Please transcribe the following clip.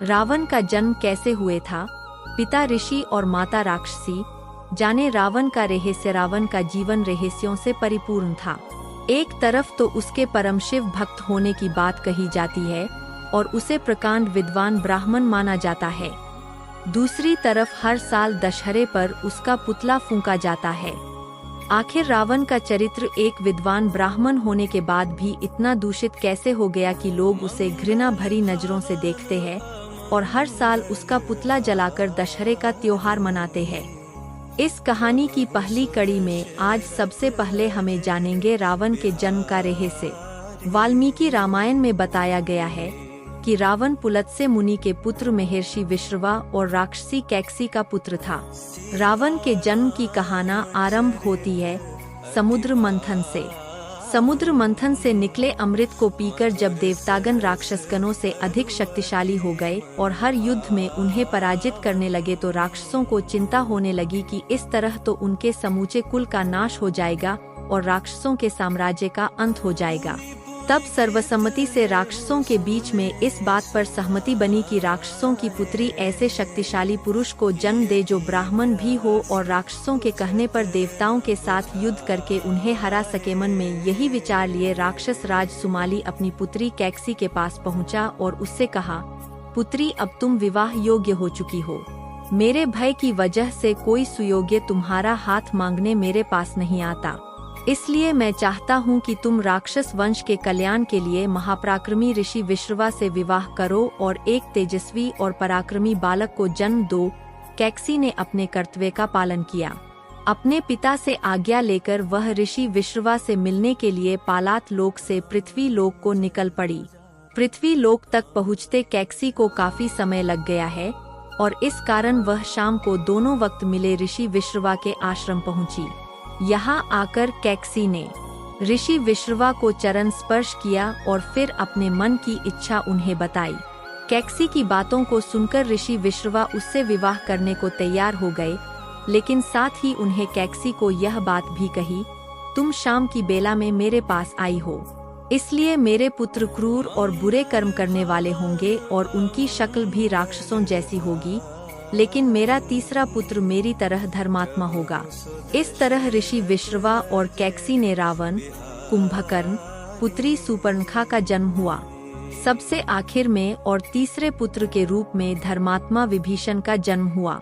रावण का जन्म कैसे हुए था? पिता ऋषि और माता राक्षसी। जाने रावण का रहस्य। रावण का जीवन रहस्यों से परिपूर्ण था। एक तरफ तो उसके परम शिव भक्त होने की बात कही जाती है और उसे प्रकांड विद्वान ब्राह्मण माना जाता है। दूसरी तरफ हर साल दशहरे पर उसका पुतला फूंका जाता है। आखिर रावण का चरित्र एक विद्वान ब्राह्मण होने के बाद भी इतना दूषित कैसे हो गया कि लोग उसे घृणा भरी नजरों से देखते हैं और हर साल उसका पुतला जलाकर दशहरे का त्योहार मनाते हैं। इस कहानी की पहली कड़ी में आज सबसे पहले हमें जानेंगे रावण के जन्म का रहस्य। वाल्मीकि रामायण में बताया गया है कि रावण पुलत्स्य मुनि के पुत्र महर्षि विश्रवा और राक्षसी कैकसी का पुत्र था। रावण के जन्म की कहानी आरंभ होती है समुद्र मंथन से। समुद्र मंथन से निकले अमृत को पीकर जब देवतागण राक्षसगणों से अधिक शक्तिशाली हो गए और हर युद्ध में उन्हें पराजित करने लगे तो राक्षसों को चिंता होने लगी कि इस तरह तो उनके समूचे कुल का नाश हो जाएगा और राक्षसों के साम्राज्य का अंत हो जाएगा। तब सर्वसम्मति से राक्षसों के बीच में इस बात पर सहमति बनी कि राक्षसों की पुत्री ऐसे शक्तिशाली पुरुष को जन्म दे जो ब्राह्मण भी हो और राक्षसों के कहने पर देवताओं के साथ युद्ध करके उन्हें हरा सके। मन में यही विचार लिए राक्षस राज सुमाली अपनी पुत्री कैकसी के पास पहुंचा और उससे कहा, पुत्री अब तुम विवाह योग्य हो चुकी हो। मेरे भय की वजह से कोई सुयोग्य तुम्हारा हाथ मांगने मेरे पास नहीं आता, इसलिए मैं चाहता हूँ कि तुम राक्षस वंश के कल्याण के लिए महापराक्रमी ऋषि विश्रवा से विवाह करो और एक तेजस्वी और पराक्रमी बालक को जन्म दो। कैकसी ने अपने कर्तव्य का पालन किया। अपने पिता से आज्ञा लेकर वह ऋषि विश्रवा से मिलने के लिए पालात लोक से पृथ्वी लोक को निकल पड़ी। पृथ्वी लोक तक पहुँचते कैकसी को काफी समय लग गया है और इस कारण वह शाम को दोनों वक्त मिले ऋषि विश्रवा के आश्रम पहुँची। यहाँ आकर कैकसी ने ऋषि विश्रवा को चरण स्पर्श किया और फिर अपने मन की इच्छा उन्हें बताई। कैकसी की बातों को सुनकर ऋषि विश्रवा उससे विवाह करने को तैयार हो गए, लेकिन साथ ही उन्हें कैकसी को यह बात भी कही, तुम शाम की बेला में मेरे पास आई हो, इसलिए मेरे पुत्र क्रूर और बुरे कर्म करने वाले होंगे और उनकी शक्ल भी राक्षसों जैसी होगी, लेकिन मेरा तीसरा पुत्र मेरी तरह धर्मात्मा होगा। इस तरह ऋषि विश्रवा और कैकसी ने रावण, कुंभकर्ण, पुत्री सुपर्णखा का जन्म हुआ। सबसे आखिर में और तीसरे पुत्र के रूप में धर्मात्मा विभीषण का जन्म हुआ।